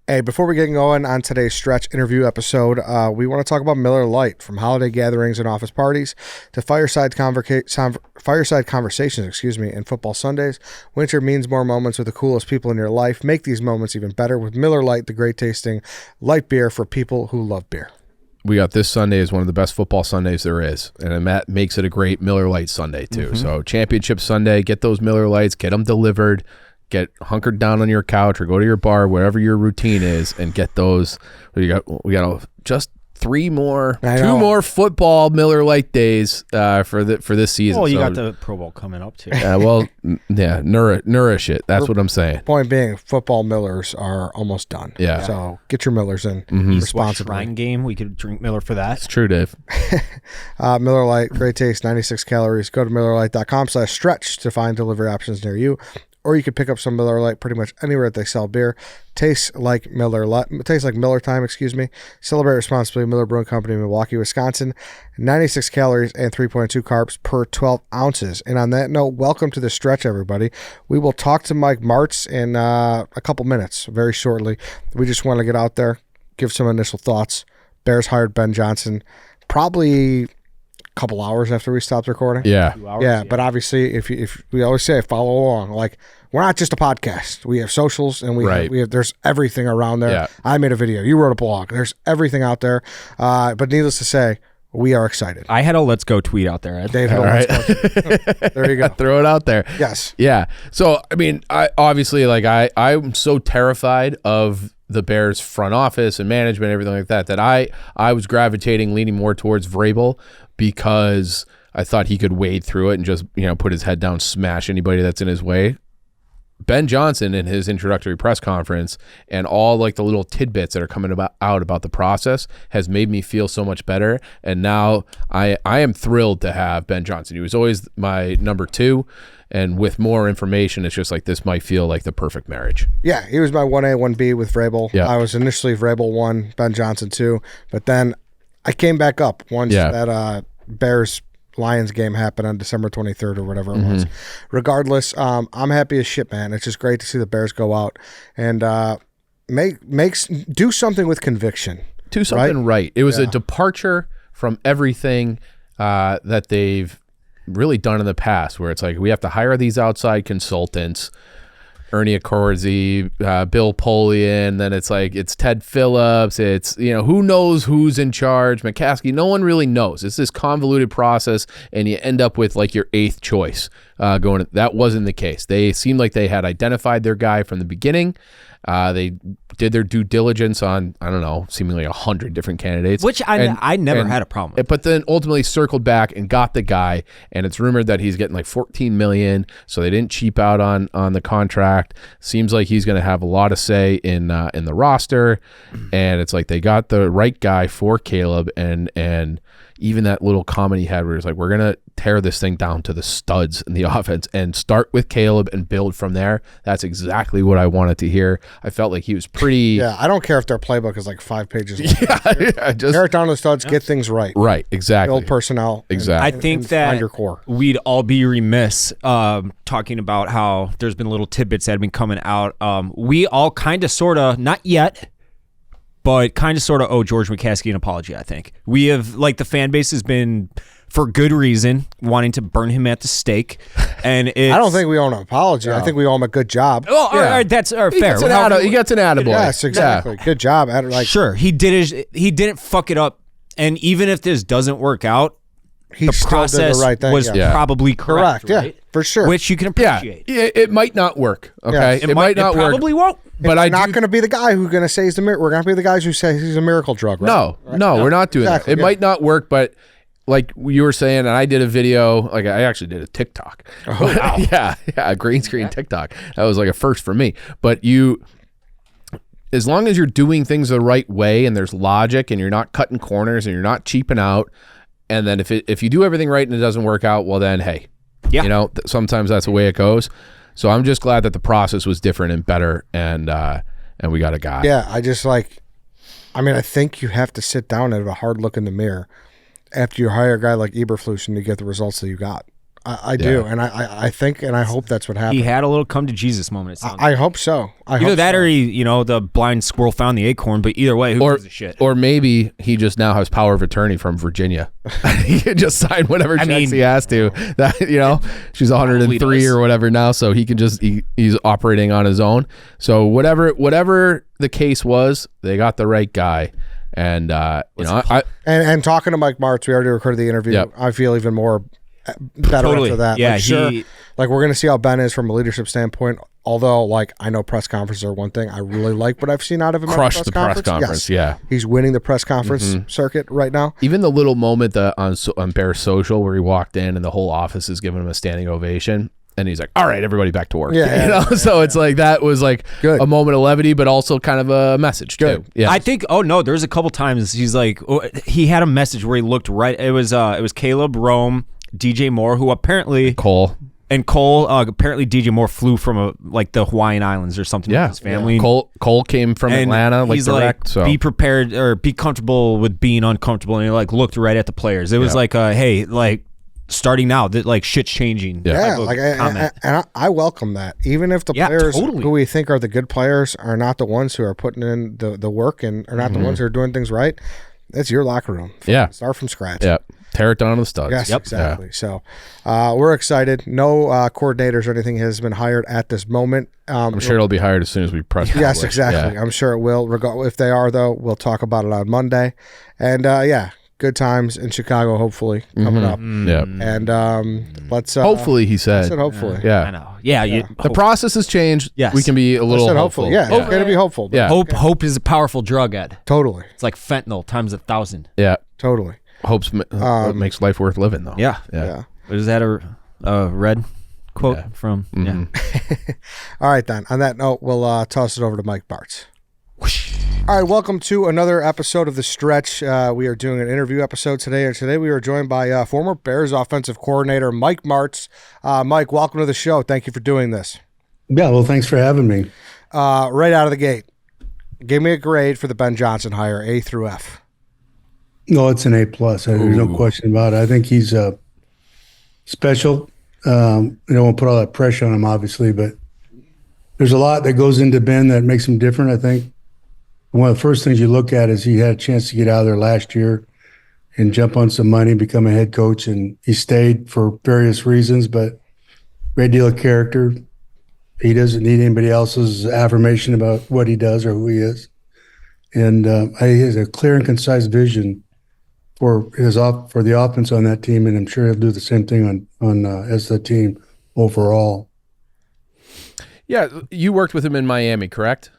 Hey, before we get going on today's stretch interview episode, we want to talk about Miller Lite. From holiday gatherings and office parties to fireside conversations, and football Sundays, winter means more moments with the coolest people in your life. Make these moments even better with Miller Lite, the great tasting light beer for people who love beer. We got this Sunday is one of the best football Sundays there is, and that makes it a great Miller Lite Sunday too. So Championship Sunday, get those Miller Lites, get them delivered. Get hunkered down on your couch or go to your bar, whatever your routine is, and get those. We got just two more football Miller Lite days for this season. Well, you got the Pro Bowl coming up too. Nourish it. That's what I'm saying. Point being, football Millers are almost done. Yeah. So get your Millers in responsibly. Shrine game, we could drink Miller for that. It's true, Dave. Miller Lite, great taste, 96 calories. Go to MillerLite.com/stretch to find delivery options near you. Or you could pick up some Miller Lite pretty much anywhere that they sell beer. Tastes like Miller time, Celebrate responsibly. Miller Brewing Company, Milwaukee, Wisconsin. 96 calories and 3.2 carbs per 12 ounces. And on that note, welcome to the stretch, everybody. We will talk to Mike Martz in a couple minutes, very shortly. We just want to get out there, give some initial thoughts. Bears hired Ben Johnson probably couple hours after we stopped recording. Yeah. But obviously, if we always say follow along, like we're not just a podcast. We have socials and we have there's everything around there. Yeah. I made a video. You wrote a blog. There's everything out there. But needless to say, we are excited. I had a let's go tweet out there. Dave had a let's go. There you go. Throw it out there. Yes. Yeah. So I mean, I'm so terrified of the Bears front office and management, everything like that I was leaning more towards Vrabel, because I thought he could wade through it and just, put his head down, smash anybody that's in his way. Ben Johnson, in his introductory press conference, and all like the little tidbits that are coming out about the process, has made me feel so much better. And now I am thrilled to have Ben Johnson. He was always my number 2. And with more information, it's just like this might feel like the perfect marriage. Yeah, he was my 1A, 1B with Vrabel. Yeah. I was initially Vrabel 1, Ben Johnson 2, but then I came back up once that Bears-Lions game happened on December 23rd or whatever it was. Regardless, I'm happy as shit, man. It's just great to see the Bears go out and do something with conviction. Do something right. It was a departure from everything that they've really done in the past, where it's like we have to hire these outside consultants, Ernie Accorsi, Bill Polian, then it's like it's Ted Phillips, it's who knows who's in charge, McCaskey, no one really knows. It's this convoluted process, and you end up with like your 8th choice going. That wasn't the case. They seemed like they had identified their guy from the beginning. They did their due diligence on, I don't know, seemingly 100 different candidates. Which I never had a problem with. But then ultimately circled back and got the guy, and it's rumored that he's getting like $14 million, so they didn't cheap out on the contract. Seems like he's going to have a lot of say in the roster, and it's like they got the right guy for Caleb, and even that little comment he had where he's like, we're going to tear this thing down to the studs in the offense and start with Caleb and build from there. That's exactly what I wanted to hear. I felt like he was pretty... Yeah, I don't care if their playbook is like 5 pages long. Just tear it down to the studs, get things right. Right, exactly. Build personnel. Exactly. I think that your core. We'd all be remiss talking about how there's been little tidbits that have been coming out. We all kind of, sort of, not yet, but kind of sort of owe George McCaskey an apology, I think. We have, like, the fan base has been, for good reason, wanting to burn him at the stake. And I don't think we owe him an apology. I think we owe him a good job. Oh, all right, that's fair. He gets an attaboy. Yes, exactly. Yeah. Good job. Sure, he didn't fuck it up. And even if this doesn't work out, the process was probably correct. Right? Yeah, for sure. Which you can appreciate. Yeah, it might not work. Okay, it might not work. It probably won't. But I'm not going to be the guy who's going to say he's the miracle. We're going to be the guys who say he's a miracle drug. Right? No, we're not doing that. It might not work, but like you were saying, and I did a video. Like I actually did a TikTok. Oh, wow. yeah, a green screen TikTok. That was like a first for me. But as long as you're doing things the right way and there's logic and you're not cutting corners and you're not cheaping out, and then if you do everything right and it doesn't work out, well then, hey, sometimes that's the way it goes. So I'm just glad that the process was different and better, and we got a guy. Yeah, I think you have to sit down and have a hard look in the mirror after you hire a guy like Eberflus and you get the results that you got. I do, and I think and I hope that's what happened. He had a little come to Jesus moment. It sounds I hope so. either that or he, the blind squirrel found the acorn. But either way, who gives a shit? Or maybe he just now has power of attorney from Virginia. He can just sign whatever checks he has to. That she's 103 or whatever now, so he can just he's operating on his own. So whatever the case was, they got the right guy. And and talking to Mike Martz, we already recorded the interview. Yep. I feel even more better after that. Yeah, we're going to see how Ben is from a leadership standpoint. Although, I know press conferences are one thing. I really like what I've seen out of him. Crushed the press conference. Yes. Yeah, he's winning the press conference circuit right now. Even the little moment on Bear Social where he walked in and the whole office is giving him a standing ovation. And he's like, all right, everybody back to work. Yeah. So it's that was good. A moment of levity, but also kind of a message too. Yeah. I think, there's a couple times he's he had a message where he looked right. It was Caleb, Rome, DJ Moore, who apparently Cole, apparently DJ Moore flew from the Hawaiian Islands or something with his family. Yeah. Cole came from Atlanta, he's direct. So be prepared or be comfortable with being uncomfortable. And he looked right at the players. It was hey, starting now that shit's changing. And I welcome that. Even if the players who we think are the good players are not the ones who are putting in the work and are not the ones who are doing things right, it's your locker room. Start from scratch. Yeah. Tear it down to the studs. Yes, exactly. Yeah. So we're excited. No coordinators or anything has been hired at this moment. I'm sure it'll be hired as soon as we press. Yes, exactly. Yeah. I'm sure it will. If they are, though, we'll talk about it on Monday. And good times in Chicago, hopefully, coming up. Yeah. And let's... hopefully, he said. I said hopefully. Yeah. I know. Yeah. The process has changed. Yes. We can be a little hopeful. Hopefully. Yeah. It's going to be hopeful. Yeah. Hope is a powerful drug, Ed. Totally. It's like fentanyl times 1,000. Yeah. Totally. Hope's what makes life worth living, though. Yeah. Is that a red quote from? Mm-hmm. Yeah. All right, then. On that note, we'll toss it over to Mike Martz. All right, welcome to another episode of The Stretch. We are doing an interview episode today, and today we are joined by former Bears offensive coordinator Mike Martz. Mike, welcome to the show. Thank you for doing this. Yeah, well, thanks for having me. Right out of the gate, give me a grade for the Ben Johnson hire, A through F. No, it's an A+. There's no question about it. I think he's special. You don't want to put all that pressure on him, obviously, but there's a lot that goes into Ben that makes him different, I think. One of the first things you look at is he had a chance to get out of there last year and jump on some money, become a head coach, and he stayed for various reasons, but great deal of character. He doesn't need anybody else's affirmation about what he does or who he is. And he has a clear and concise vision for the offense on that team, and I'm sure he'll do the same thing on as the team overall. Yeah, you worked with him in Miami, correct?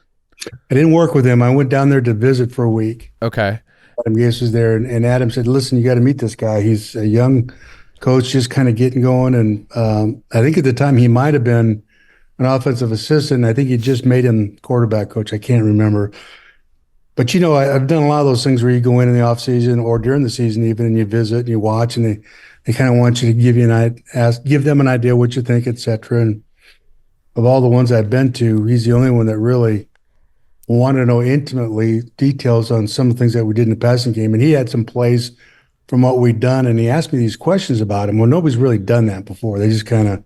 I didn't work with him. I went down there to visit for a week. Okay. Adam Gase was there, and Adam said, listen, you got to meet this guy. He's a young coach just kind of getting going, and I think at the time he might have been an offensive assistant. I think he just made him quarterback coach. I can't remember. But, I've done a lot of those things where you go in the offseason or during the season even, and you visit and you watch, and they kind of want you to give them an idea what you think, et cetera. And of all the ones I've been to, he's the only one that really wanted to know intimately details on some of the things that we did in the passing game. And he had some plays from what we'd done, and he asked me these questions about him. Well, nobody's really done that before. They just kind of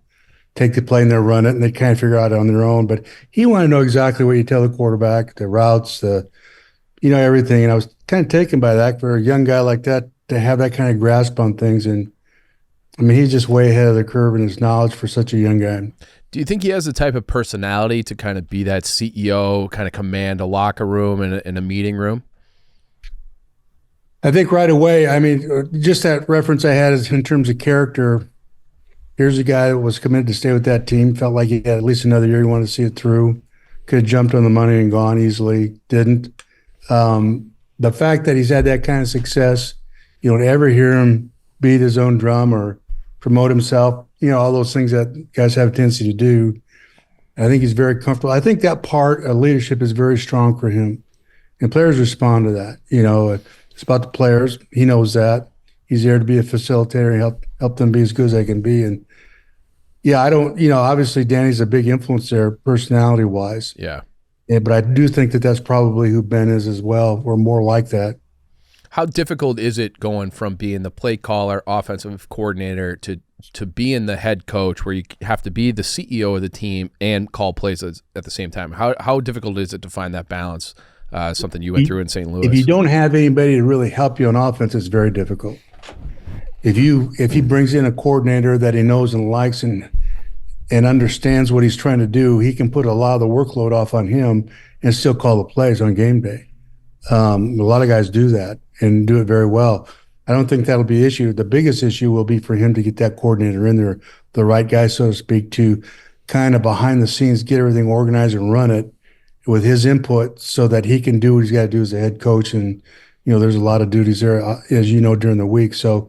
take the play and they run it, and they kind of figure it out on their own. But he wanted to know exactly what you tell the quarterback, the routes, everything. And I was kind of taken by that for a young guy like that to have that kind of grasp on things. And I mean, he's just way ahead of the curve in his knowledge for such a young guy. Do you think he has the type of personality to kind of be that CEO, kind of command a locker room and a meeting room? I think right away, I mean, just that reference I had is in terms of character. Here's a guy that was committed to stay with that team, felt like he had at least another year, he wanted to see it through. Could have jumped on the money and gone easily, didn't. The fact that he's had that kind of success, you don't ever hear him beat his own drum or promote himself, all those things that guys have a tendency to do. I think he's very comfortable. I think that part of leadership is very strong for him. And players respond to that. It's about the players. He knows that. He's there to be a facilitator and help them be as good as they can be. And I don't, obviously Danny's a big influence there personality-wise. Yeah. But I do think that that's probably who Ben is as well. We're more like that. How difficult is it going from being the play caller, offensive coordinator to to being the head coach where you have to be the CEO of the team and call plays at the same time? How difficult is it to find that balance? Something you went through in St. Louis. If you don't have anybody to really help you on offense, it's very difficult. If he brings in a coordinator that he knows and likes and understands what he's trying to do, he can put a lot of the workload off on him and still call the plays on game day. A lot of guys do that and do it very well. I don't think that'll be an issue. The biggest issue will be for him to get that coordinator in there, the right guy, so to speak, to kind of behind the scenes get everything organized and run it with his input so that he can do what he's got to do as a head coach. And, there's a lot of duties there, as you know, during the week. So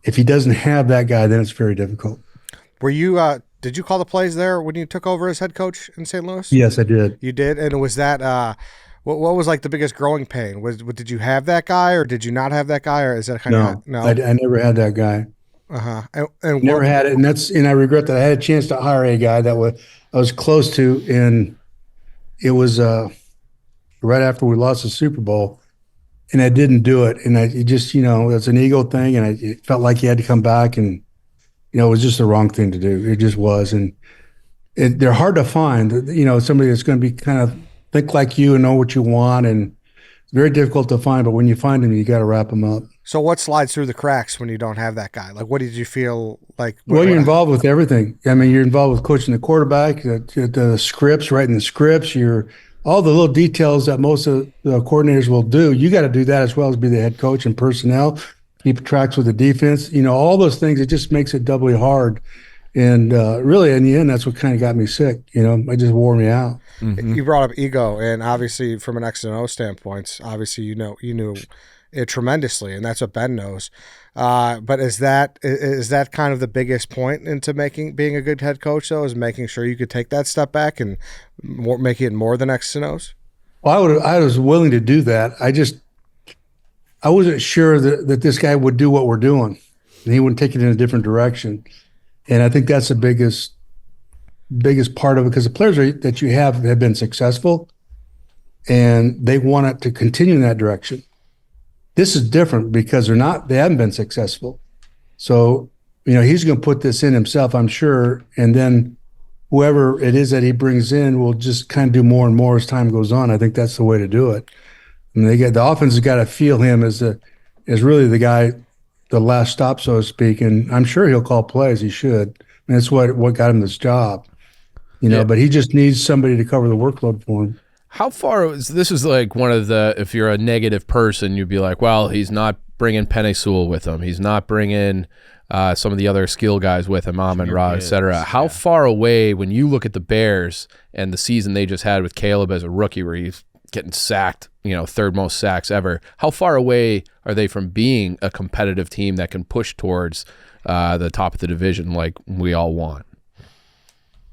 if he doesn't have that guy, then it's very difficult. Were you did you call the plays there when you took over as head coach in St. Louis? Yes, I did. You did? And was that what was like the biggest growing pain? Did you have that guy or did you not have that guy, or is that kind of no? I never had that guy. And never had it, and I regret that. I had a chance to hire a guy that I was close to, and it was right after we lost the Super Bowl, and I didn't do it. And it just, it's an ego thing, and it felt like he had to come back, and it was just the wrong thing to do. It just was, and they're hard to find. Somebody that's going to be kind of think like you and know what you want, and very difficult to find. But when you find them, you got to wrap them up. So what slides through the cracks when you don't have that guy? Like, what did you feel like? Well, you're involved with everything. I mean, you're involved with coaching the quarterback, the scripts, writing the scripts. All the little details that most of the coordinators will do. You got to do that as well as be the head coach and personnel, keep tracks with the defense. All those things. It just makes it doubly hard. And really, in the end, that's what kind of got me sick. It just wore me out. Mm-hmm. You brought up ego, and obviously, from an X and O standpoint, obviously, you knew it tremendously, and that's what Ben knows. But is that kind of the biggest point into being a good head coach, though, is making sure you could take that step back and make it more than X and O's? Well, I was willing to do that. I wasn't sure that this guy would do what we're doing, and he wouldn't take it in a different direction. And I think that's the biggest part of it, because the players that you have been successful, and they want it to continue in that direction. This is different because they haven't been successful. So, he's going to put this in himself, I'm sure. And then whoever it is that he brings in will just kind of do more and more as time goes on. I think that's the way to do it. And the offense has got to feel him as really the guy, the last stop, so to speak. And I'm sure he'll call plays. He should. And that's what got him this job, but he just needs somebody to cover the workload for him. How far this is like one of the, if you're a negative person, you'd be like, well, he's not bringing Penei Sewell with him. He's not bringing some of the other skill guys with him, Amon-Ra, et cetera. How far away, when you look at the Bears and the season they just had with Caleb as a rookie where he's getting sacked, third most sacks ever, how far away are they from being a competitive team that can push towards the top of the division like we all want?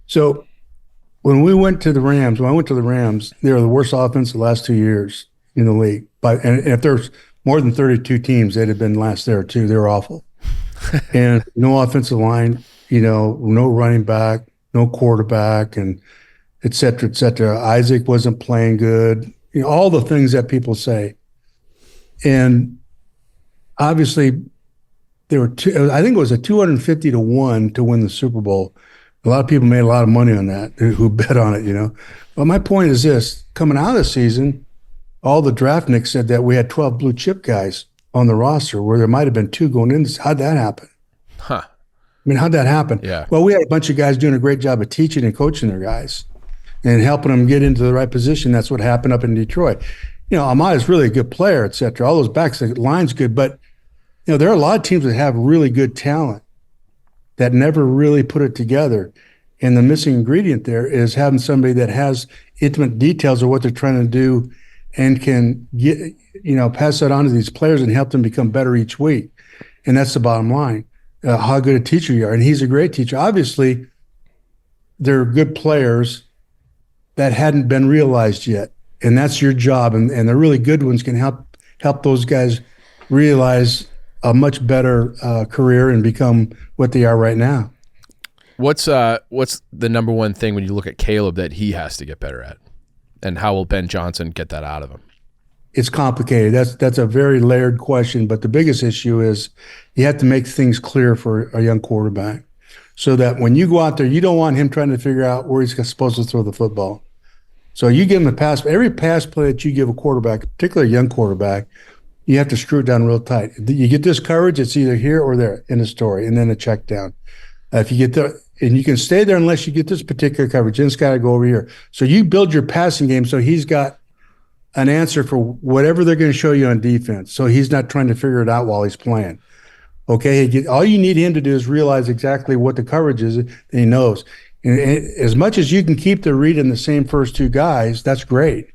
So when I went to the Rams, they were the worst offense the last 2 years in the league. And if there's more than 32 teams, they'd have been last there too. They were awful. And no offensive line, no running back, no quarterback, and et cetera, et cetera. Isaac wasn't playing good. All the things that people say. And obviously, there were I think it was a 250-1 to win the Super Bowl. A lot of people made a lot of money on that who bet on it, But my point is this: coming out of the season, all the draft nicks said that we had 12 blue chip guys on the roster, where there might have been 2 going in. How'd that happen? Huh. I mean, how'd that happen? Yeah. Well, we had a bunch of guys doing a great job of teaching and coaching their guys and helping them get into the right position. That's what happened up in Detroit. Ahmad is really a good player, et cetera. All those backs, the line's good, but there are a lot of teams that have really good talent that never really put it together. And the missing ingredient there is having somebody that has intimate details of what they're trying to do and can get, pass that on to these players and help them become better each week. And that's the bottom line, how good a teacher you are. And he's a great teacher. Obviously, there are good players that hadn't been realized yet. And that's your job. And the really good ones can help those guys realize a much better career and become what they are right now. What's the number one thing when you look at Caleb that he has to get better at? And how will Ben Johnson get that out of him? it's complicated. That's a very layered question, but the biggest issue is you have to make things clear for a young quarterback so that when you go out there, you don't want him trying to figure out where he's supposed to throw the football. So you give him a pass. Every pass play that you give a quarterback, particularly a young quarterback, you have to screw it down real tight. You get this coverage, it's either here or there in the story, and then a check down. If you get there, and you can stay there unless you get this particular coverage, then it's got to go over here. So you build your passing game so he's got an answer for whatever they're going to show you on defense. So he's not trying to figure it out while he's playing. Okay, all you need him to do is realize exactly what the coverage is, and he knows. And as much as you can keep the read in the same first two guys, that's great.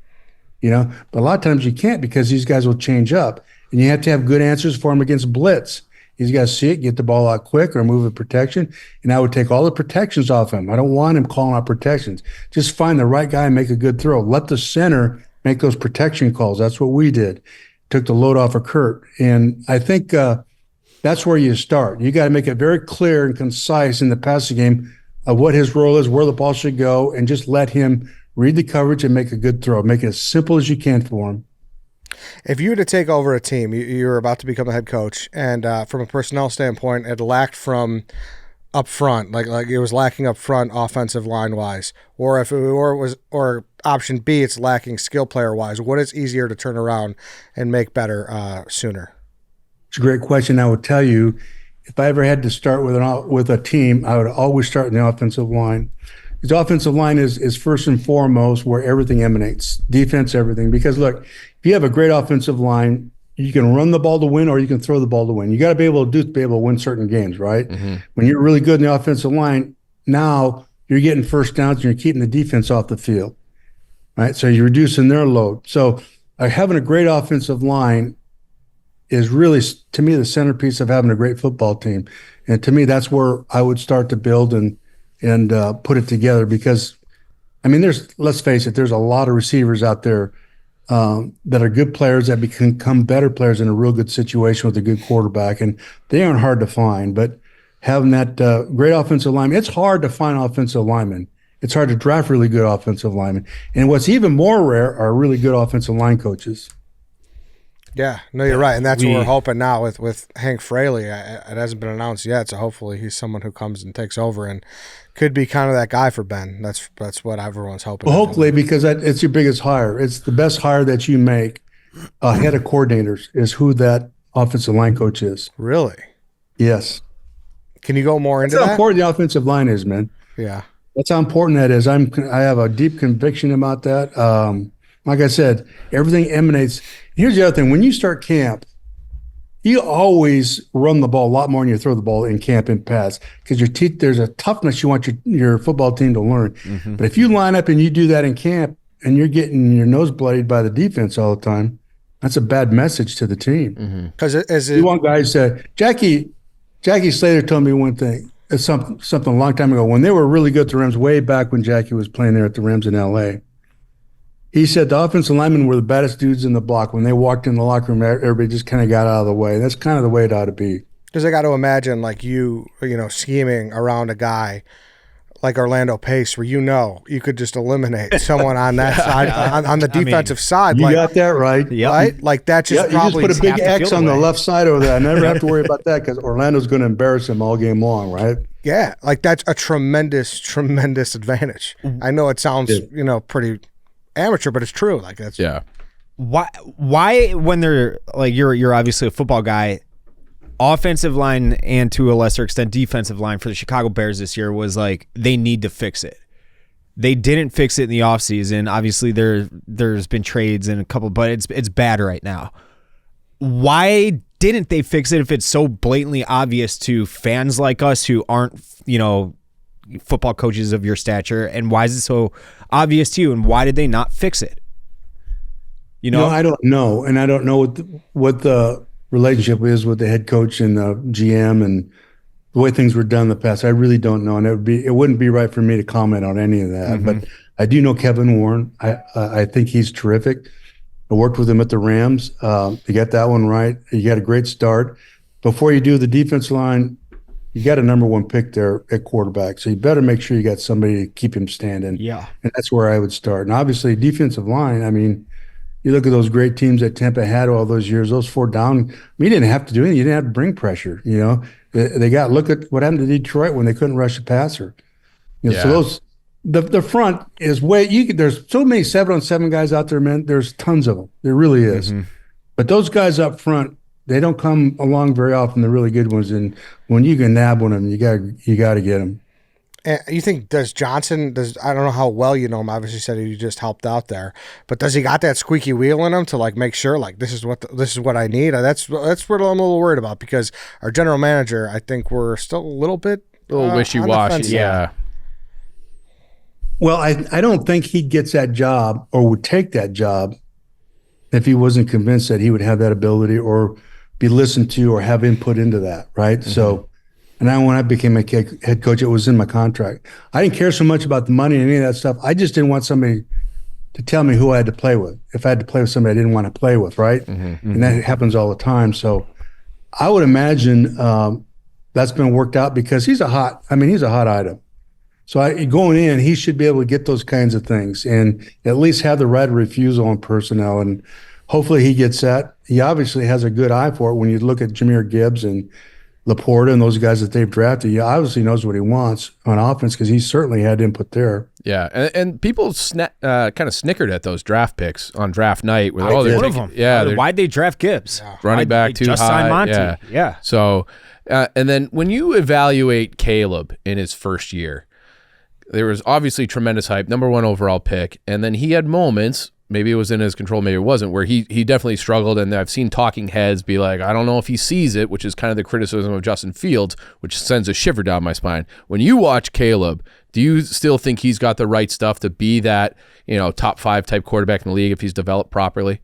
But a lot of times you can't because these guys will change up, and you have to have good answers for him against blitz. He's got to see it, get the ball out quick, or remove the protection. And I would take all the protections off him. I don't want him calling out protections. Just find the right guy and make a good throw. Let the center make those protection calls. That's what we did. Took the load off of Kurt. And I think that's where you start. You got to make it very clear and concise in the passing game of what his role is, where the ball should go, and just let him read the coverage and make a good throw. Make it as simple as you can for him. If you were to take over a team, you're about to become a head coach, and from a personnel standpoint, it lacked from up front, like it was lacking up front offensive line wise, or or option B, it's lacking skill player wise. What is easier to turn around and make better sooner? It's a great question. I would tell you, if I ever had to start with a team, I would always start in the offensive line. The offensive line is first and foremost where everything emanates, defense, everything. Because look, if you have a great offensive line, you can run the ball to win or you can throw the ball to win. You got to be able to win certain games, right? Mm-hmm. When you're really good in the offensive line, now you're getting first downs and you're keeping the defense off the field, right? So you're reducing their load. So having a great offensive line is really, to me, the centerpiece of having a great football team. And to me, that's where I would start to build and put it together because, let's face it, there's a lot of receivers out there that are good players that become better players in a real good situation with a good quarterback, and they aren't hard to find. But having that great offensive lineman, it's hard to find offensive linemen. It's hard to draft really good offensive linemen. And what's even more rare are really good offensive line coaches. Yeah, no, you're right, and that's what we're hoping now with Hank Fraley. It hasn't been announced yet, so hopefully he's someone who comes and takes over and could be kind of that guy for Ben. That's what everyone's hoping. Well, hopefully, because it's your biggest hire. It's the best hire that you make. Head of coordinators is who that offensive line coach is. Really? Yes. Can you go more into that? That's how important the offensive line is, man. Yeah. That's how important that is. I have a deep conviction about that. Like I said, everything emanates. Here's the other thing. When you start camp, you always run the ball a lot more than you throw the ball in camp and pass because there's a toughness you want your football team to learn. Mm-hmm. But if you line up and you do that in camp and you're getting your nose bloodied by the defense all the time, that's a bad message to the team. Because you want guys to Jackie Slater told me one thing. It's something a long time ago when they were really good at the Rams, way back when Jackie was playing there at the Rams in L.A. He said the offensive linemen were the baddest dudes in the block. When they walked in the locker room, everybody just kind of got out of the way. That's kind of the way it ought to be. Because I got to imagine, like you scheming around a guy like Orlando Pace, where you could just eliminate someone on that side, on the defensive side. You got that right. Yep. Right? Like that probably you just put a big X on the left side over there. I never have to worry about that because Orlando's going to embarrass him all game long, right? Yeah, like that's a tremendous, tremendous advantage. I know it sounds, pretty amateur, but it's true. Like that's Why when they're like you're obviously a football guy, offensive line and to a lesser extent defensive line for the Chicago Bears this year was like they need to fix it. They didn't fix it in the offseason. Obviously there's been trades and a couple, but it's bad right now. Why didn't they fix it if it's so blatantly obvious to fans like us who aren't, football coaches of your stature, and why is it so obvious to you, and why did they not fix it? No, I don't know, and I don't know what the relationship is with the head coach and the GM and the way things were done in the past. I really don't know, and it wouldn't be right for me to comment on any of that. Mm-hmm. But I do know Kevin Warren. I think he's terrific. I worked with him at the Rams. You got that one right. You got a great start. Before you do the defense line, you got a number one pick there at quarterback, so you better make sure you got somebody to keep him standing. Yeah. And that's where I would start. And obviously, defensive line, You look at those great teams that Tampa had all those years, those 4 down. You didn't have to do anything. You didn't have to bring pressure. Look at what happened to Detroit when they couldn't rush the passer. So those the front is there's so many 7-on-7 guys out there, man. There's tons of them. There really is. Mm-hmm. But those guys up front, they don't come along very often. The really good ones, and when you can nab one of them, you got to get them. And you think Johnson I don't know how well you know him. Obviously, said he just helped out there, but does he got that squeaky wheel in him to like make sure like this is what I need? That's what I'm a little worried about, because our general manager, I think we're still a little wishy-washy. Yeah. Well, I don't think he gets that job or would take that job if he wasn't convinced that he would have that ability or be listened to or have input into that, right? Mm-hmm. So. And when I became a head coach, it was in my contract. I didn't care so much about the money and any of that stuff. I just didn't want somebody to tell me who I had to play with. If I had to play with somebody I didn't want to play with, right? Mm-hmm. And that happens all the time. So I would imagine that's been worked out because he's a hot item. So going in, he should be able to get those kinds of things and at least have the right of refusal on personnel. And hopefully he gets that. He obviously has a good eye for it. When you look at Jahmyr Gibbs and Laporta and those guys that they've drafted, he obviously knows what he wants on offense because he certainly had input there. Yeah, and people kind of snickered at those draft picks on draft night. With one of them. Yeah, why'd they draft Gibbs? Running back too high. Signed Monty. Yeah. So, and then when you evaluate Caleb in his first year, there was obviously tremendous hype, number 1 overall pick, and then he had moments. Maybe it was in his control, maybe it wasn't, where he definitely struggled, and I've seen talking heads be like, I don't know if he sees it, which is kind of the criticism of Justin Fields, which sends a shiver down my spine. When you watch Caleb, do you still think he's got the right stuff to be that, top 5 type quarterback in the league if he's developed properly?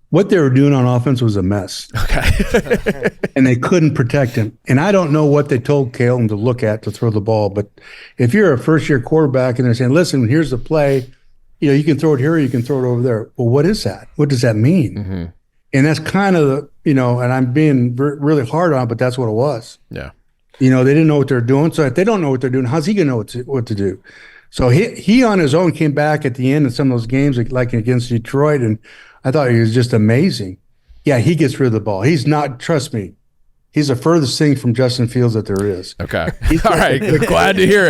What they were doing on offense was a mess. Okay. And they couldn't protect him. And I don't know what they told Caleb to look at to throw the ball, but if you're a first-year quarterback and they're saying, listen, here's the play, you can throw it here or you can throw it over there. Well, what is that? What does that mean? Mm-hmm. And that's kind of, and I'm being really hard on it, but that's what it was. Yeah. They didn't know what they're doing. So if they don't know what they're doing, how's he going to know what to do? So he on his own came back at the end of some of those games, like against Detroit, and I thought he was just amazing. Yeah, he gets rid of the ball. He's not, trust me, he's the furthest thing from Justin Fields that there is. Okay. All right. Glad to hear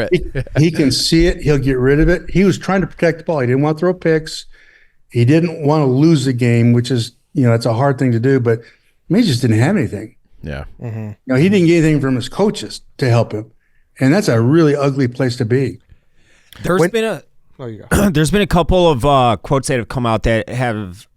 it. He can see it. He'll get rid of it. He was trying to protect the ball. He didn't want to throw picks. He didn't want to lose the game, which is, it's a hard thing to do, but he just didn't have anything. Yeah. Mm-hmm. He didn't get anything from his coaches to help him. And that's a really ugly place to be. There's been a couple of quotes that have come out that have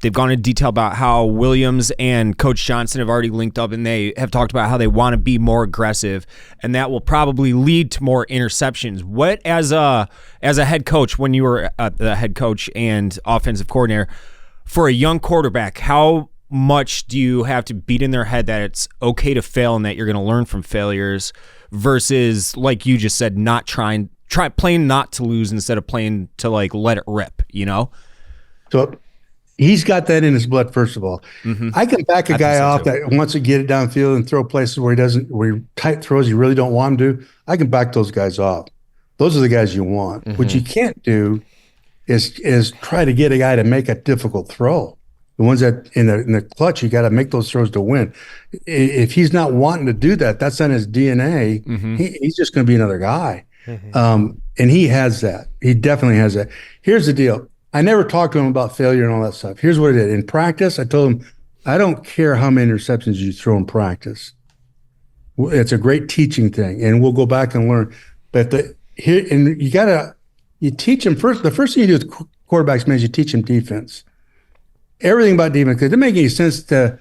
they've gone into detail about how Williams and Coach Johnson have already linked up, and they have talked about how they want to be more aggressive, and that will probably lead to more interceptions. What, as a head coach, when you were the head coach and offensive coordinator for a young quarterback, how much do you have to beat in their head that it's okay to fail and that you're going to learn from failures versus, like you just said, not trying playing not to lose instead of playing to let it rip, So he's got that in his blood, first of all. Mm-hmm. I can back a guy off that wants to get it downfield and throw places where he tight throws you really don't want him to. I can back those guys off. Those are the guys you want. Mm-hmm. What you can't do is try to get a guy to make a difficult throw. The ones that in the clutch, you got to make those throws to win. If he's not wanting to do that, that's on his DNA. Mm-hmm. He's just going to be another guy. Mm-hmm. And he has that. He definitely has that. Here's the deal. I never talked to him about failure and all that stuff. Here's what I did. In practice, I told him, I don't care how many interceptions you throw in practice. It's a great teaching thing, and we'll go back and learn. But you teach him first. The first thing you do with quarterbacks, man, is you teach them defense. Everything about defense. Because it doesn't make any sense to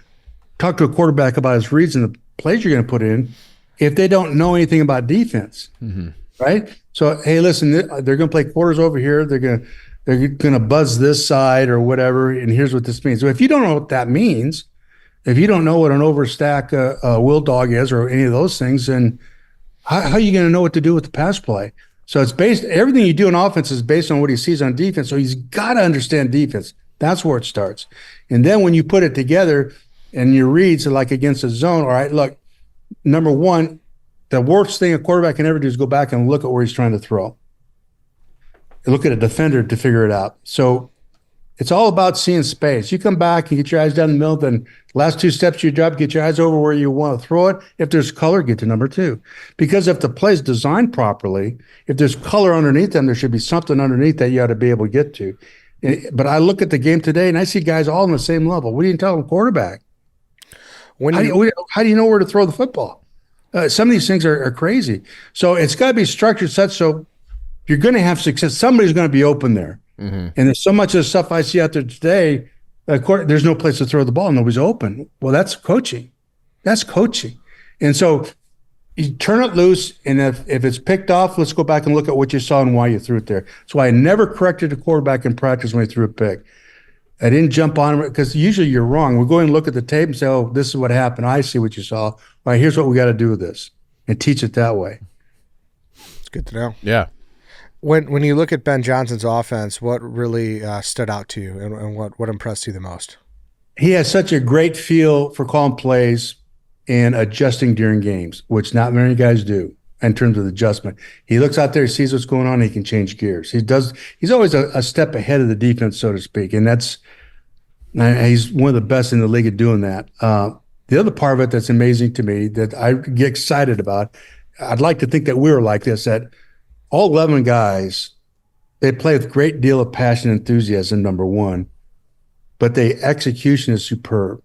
talk to a quarterback about his reads and the plays you're going to put in if they don't know anything about defense. Mm-hmm. Right? So, hey, listen, they're going to play quarters over here. They're going to buzz this side or whatever, and here's what this means. So if you don't know what that means, if you don't know what an overstack will dog is or any of those things, then how are you going to know what to do with the pass play? So it's everything you do in offense is based on what he sees on defense. So he's got to understand defense. That's where it starts. And then when you put it together and your reads are like against a zone, all right, look, number one, the worst thing a quarterback can ever do is go back and look at where he's trying to throw. look at a defender to figure it out. So it's all about seeing space. You come back and get your eyes down the middle, then last 2 steps of your job, get your eyes over where you want to throw it. If there's color, get to number 2. Because if the play's designed properly, if there's color underneath them, there should be something underneath that you ought to be able to get to. But I look at the game today and I see guys all on the same level. What do you tell them, quarterback? How do you know where to throw the football? Some of these things are crazy. So it's got to be structured such so you're going to have success. Somebody's going to be open there. Mm-hmm. And there's so much of the stuff I see out there today, there's no place to throw the ball. Nobody's open. Well, that's coaching. That's coaching. And so you turn it loose, and if it's picked off, let's go back and look at what you saw and why you threw it there. That's why I never corrected a quarterback in practice when he threw a pick. I didn't jump on him because usually you're wrong. We're going to look at the tape and say, oh, this is what happened. I see what you saw. All right, here's what we got to do with this, and teach it that way. It's good to know. Yeah. When you look at Ben Johnson's offense, what really stood out to you and what impressed you the most? He has such a great feel for calling plays and adjusting during games, which not many guys do in terms of adjustment. He looks out there, he sees what's going on, he can change gears. He's always a step ahead of the defense, so to speak, and he's one of the best in the league at doing that. The other part of it that's amazing to me that I get excited about, I'd like to think that we were like this, that all 11 guys, they play with a great deal of passion and enthusiasm, number one, but the execution is superb.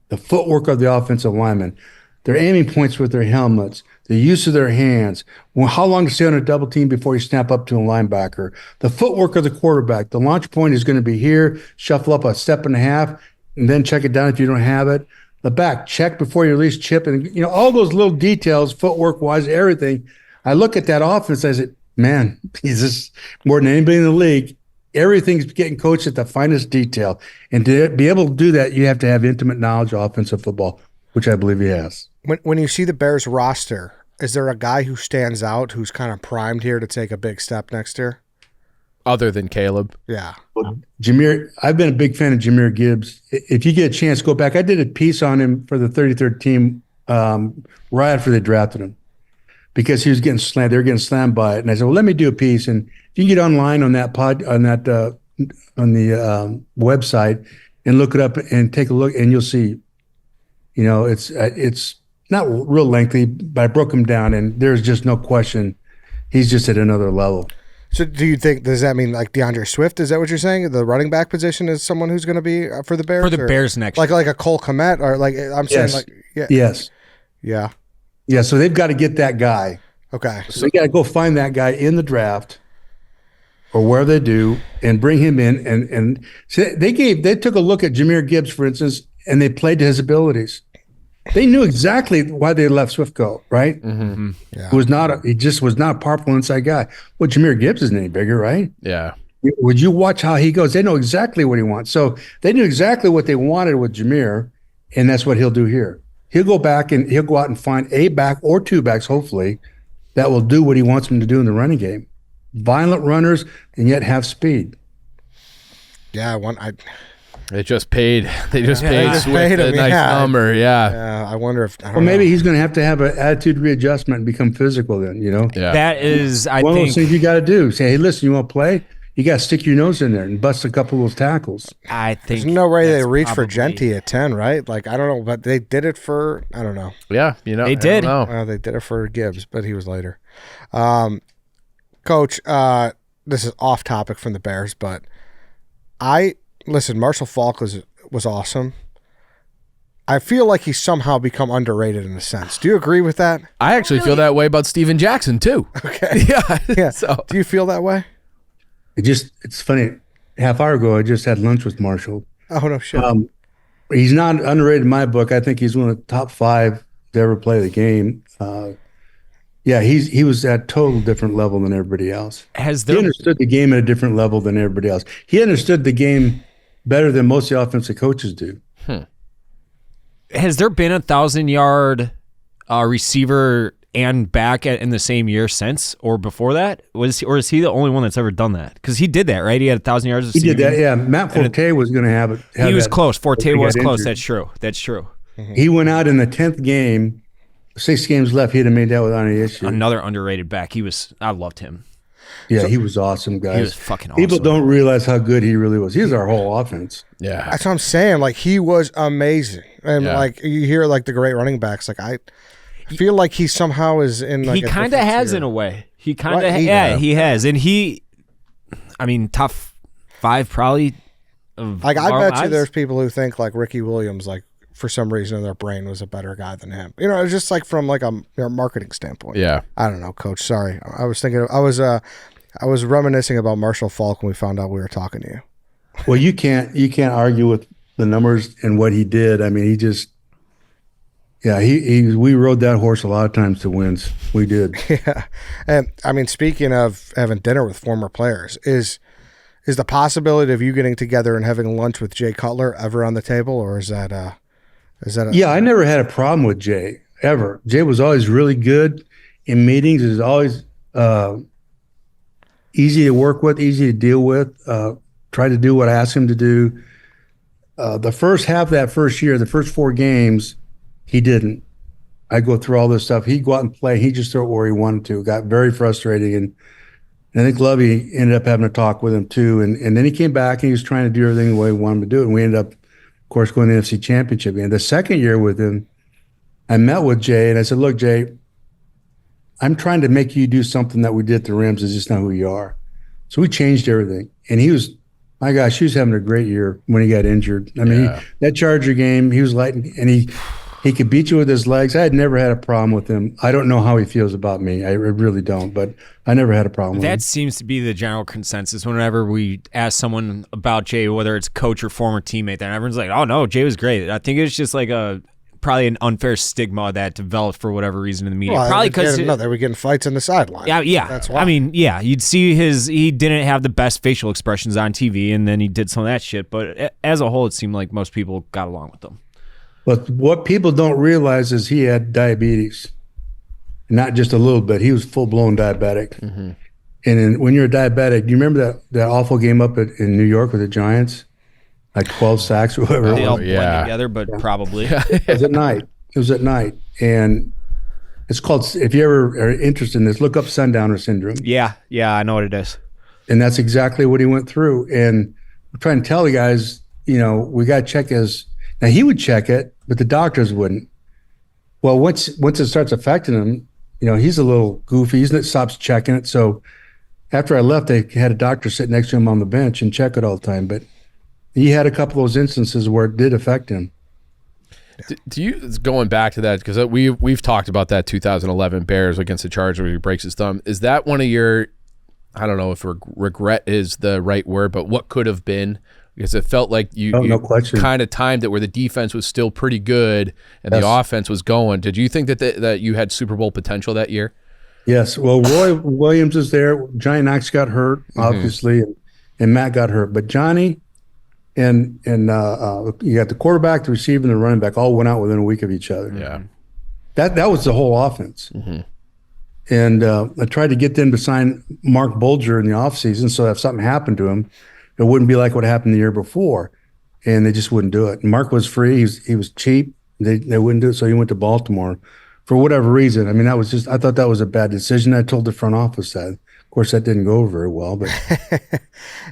The footwork of the offensive linemen, their aiming points with their helmets, the use of their hands, how long to stay on a double team before you snap up to a linebacker, the footwork of the quarterback. The launch point is going to be here, shuffle up a step and a half, and then check it down if you don't have it. The back, check before you release chip. And, all those little details, footwork-wise, everything. I look at that offense, I said, man, he's just more than anybody in the league. Everything's getting coached at the finest detail. And to be able to do that, you have to have intimate knowledge of offensive football, which I believe he has. When you see the Bears roster, is there a guy who stands out who's kind of primed here to take a big step next year? Other than Caleb? Yeah. Well, Jahmyr, I've been a big fan of Jahmyr Gibbs. If you get a chance, go back. I did a piece on him for the 33rd team right after they drafted him, because he was getting slammed. They were getting slammed by it. And I said, well, let me do a piece. And if you can get online on that on the website and look it up and take a look, and you'll see, it's not real lengthy, but I broke him down, and there's just no question he's just at another level. So does that mean like DeAndre Swift? Is that what you're saying? The running back position is someone who's going to be for the Bears? For the Bears next year. Like a Cole Kmet, or like I'm saying like yeah. Yes. Yeah. Yeah, so they've got to get that guy. Okay. So they got to go find that guy in the draft or where they do and bring him in. And so they took a look at Jahmyr Gibbs, for instance, and they played to his abilities. They knew exactly why they let Swift go, right? Mm-hmm. Yeah. He just was not a powerful inside guy. Well, Jahmyr Gibbs isn't any bigger, right? Yeah. Would you watch how he goes? They know exactly what he wants. So they knew exactly what they wanted with Jahmyr, and that's what he'll do here. He'll go back and he'll go out and find a back or 2 backs, hopefully, that will do what he wants them to do in the running game. Violent runners and yet have speed. Yeah, They just paid. They just paid Swift a nice number. Yeah. I wonder if. Maybe he's going to have an attitude readjustment and become physical. Then Yeah. That is, I one think, of those things you got to do. Say, hey, listen, you want to play? You got to stick your nose in there and bust a couple of those tackles. I think there's no way they reach for Genty at 10, right? Like I don't know, but they did it for I don't know. Yeah, they did. They did it for Gibbs, but he was later. Coach, this is off topic from the Bears, but listen, Marshall Faulk was awesome. I feel like he's somehow become underrated in a sense. Do you agree with that? I actually feel that way about Steven Jackson too. Okay. Yeah. So, do you feel that way? It's funny. Half hour ago, I just had lunch with Marshall. Oh, no shit. He's not underrated in my book. I think he's one of the top 5 to ever play the game. He was at a total different level than everybody else. He understood the game at a different level than everybody else. He understood the game better than most of the offensive coaches do. Has there been 1,000-yard receiver and back in the same year since or before that? Is he the only one that's ever done that? Because he did that, right? He had 1,000 yards. He did that, yeah. Matt Forte was going to have it. He was close. Forte was close. Injured. That's true. Mm-hmm. He went out in the 10th game, 6 games left. He'd have made that without any issue. Another underrated back. I loved him. Yeah, he was awesome, guys. He was fucking awesome. People don't realize how good he really was. He was our whole offense. Yeah. That's what I'm saying. Like, he was amazing. And like, you hear like the great running backs. Like, I feel like he somehow is in like he kind of has in a way. He kind of he has. And top 5 probably. Like, I bet you there's people who think like Ricky Williams, like, for some reason in their brain was a better guy than him. You know, it's just like from like a marketing standpoint. Yeah. I don't know, Coach. Sorry. I was reminiscing about Marshall Faulk when we found out we were talking to you. Well, you can't argue with the numbers and what he did. I mean, he just, we rode that horse a lot of times to wins. We did. Yeah. And I mean, speaking of having dinner with former players, is the possibility of you getting together and having lunch with Jay Cutler ever on the table, or is that Yeah, I never had a problem with Jay, ever. Jay was always really good in meetings. He was always easy to work with, easy to deal with, tried to do what I asked him to do. The first half of that first year, the first 4 games, he didn't. I go through all this stuff. He'd go out and play. He'd just throw it where he wanted to. It got very frustrating. And I think Lovey ended up having a talk with him too. And then he came back and he was trying to do everything the way he wanted him to do it. And we ended up, of course, going to the NFC Championship game. The second year with him, I met with Jay and I said, look, Jay, I'm trying to make you do something that we did at the Rams. Is just not who you are. So we changed everything. And he was, my gosh, he was having a great year when he got injured. I mean, that Charger game, he was light, and he could beat you with his legs. I had never had a problem with him. I don't know how he feels about me. I really don't, but I never had a problem with him. That seems to be the general consensus whenever we ask someone about Jay, whether it's coach or former teammate, then everyone's like, oh, no, Jay was great. I think it's just like probably an unfair stigma that developed for whatever reason in the media. Well, probably because they were getting fights in the sideline. Yeah. That's why. I mean, you'd see he didn't have the best facial expressions on TV, and then he did some of that shit. But as a whole, it seemed like most people got along with him. But what people don't realize is he had diabetes, not just a little bit. He was full-blown diabetic. Mm-hmm. And when you're a diabetic, do you remember that awful game up in New York with the Giants? Like 12 sacks or whatever. They all blend together, but probably. It was at night. And it's called, if you ever are interested in this, look up sundowner syndrome. Yeah, I know what it is. And that's exactly what he went through. And we're trying to tell the guys, we got to check his. Now, he would check it, but the doctors wouldn't. Well, once it starts affecting him, he's a little goofy. He stops checking it. So after I left, they had a doctor sit next to him on the bench and check it all the time. But he had a couple of those instances where it did affect him. Do you, going back to that, because we've talked about that 2011 Bears against the Chargers where he breaks his thumb. Is that one of your, I don't know if regret is the right word, but what could have been? Because it felt like you kind of timed it where the defense was still pretty good and the offense was going. Did you think that you had Super Bowl potential that year? Yes. Well, Roy Williams is there. Johnny Knox got hurt, obviously, and Matt got hurt. But Johnny and you got the quarterback, the receiver, and the running back all went out within a week of each other. Yeah. That was the whole offense. Mm-hmm. And I tried to get them to sign Mark Bulger in the offseason so that if something happened to him, it wouldn't be like what happened the year before. And they just wouldn't do it. And Mark was free. He was cheap. They wouldn't do it, so he went to Baltimore for whatever reason. I mean, I thought that was a bad decision. I told the front office that. Of course, that didn't go very well. But,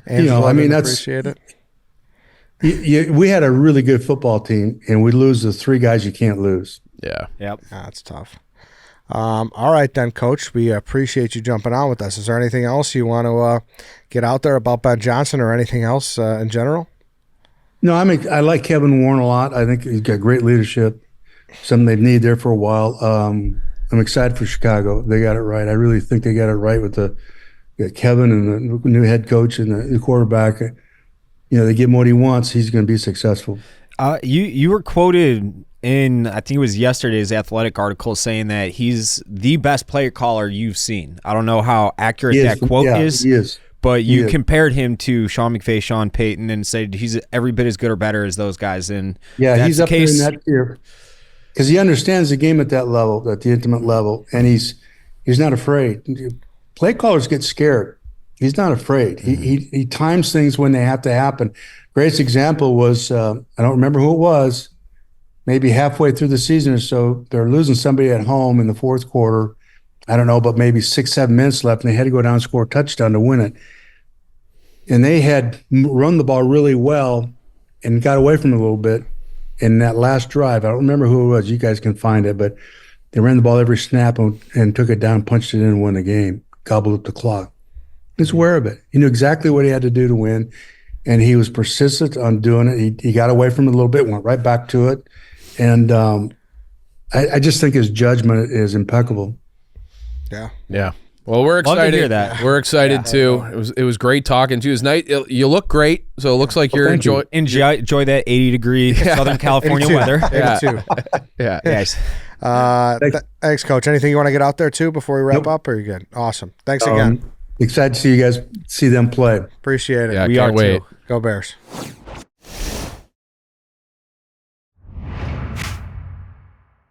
that's – appreciate it. We had a really good football team, and we lose the 3 guys you can't lose. Yeah. Yep. That's tough. All right then, Coach. We appreciate you jumping on with us. Is there anything else you want to get out there about Ben Johnson or anything else in general? No, I like Kevin Warren a lot. I think he's got great leadership, something they've needed there for a while. I'm excited for Chicago. They got it right. I really think they got it right with Kevin and the new head coach and the quarterback. They give him what he wants. He's going to be successful. You were quoted in, I think it was yesterday's Athletic article, saying that he's the best play caller you've seen. I don't know how accurate that quote is. He is. But you compared him to Sean McVay, Sean Payton, and said he's every bit as good or better as those guys. And he's up there in that tier because he understands the game at that level, at the intimate level, and he's not afraid. Play callers get scared. He's not afraid. Mm-hmm. He times things when they have to happen. Greatest example was I don't remember who it was. Maybe halfway through the season or so, they're losing somebody at home in the fourth quarter. I don't know, but maybe 6-7 minutes left, and they had to go down and score a touchdown to win it. And they had run the ball really well and got away from it a little bit in that last drive. I don't remember who it was. You guys can find it, but they ran the ball every snap and took it down, punched it in, and won the game, gobbled up the clock. He was aware of it. He knew exactly what he had to do to win, and he was persistent on doing it. He got away from it a little bit, went right back to it, and I just think his judgment is impeccable. Yeah. Yeah. Well, we're Love to excited. hear that. We're excited too. It was great talking to you. It was nice. You look great, so it looks like you're thank you. enjoying. Enjoy that 80-degree Southern California 82. weather. Yeah. 82. Yeah. Yes. Thanks, Coach. Anything you want to get out there too before we wrap Nope. up? Or are you good? Awesome. Thanks again. Excited to see you guys see them play. Appreciate it. Yeah. We Can't are wait. too. Go Bears.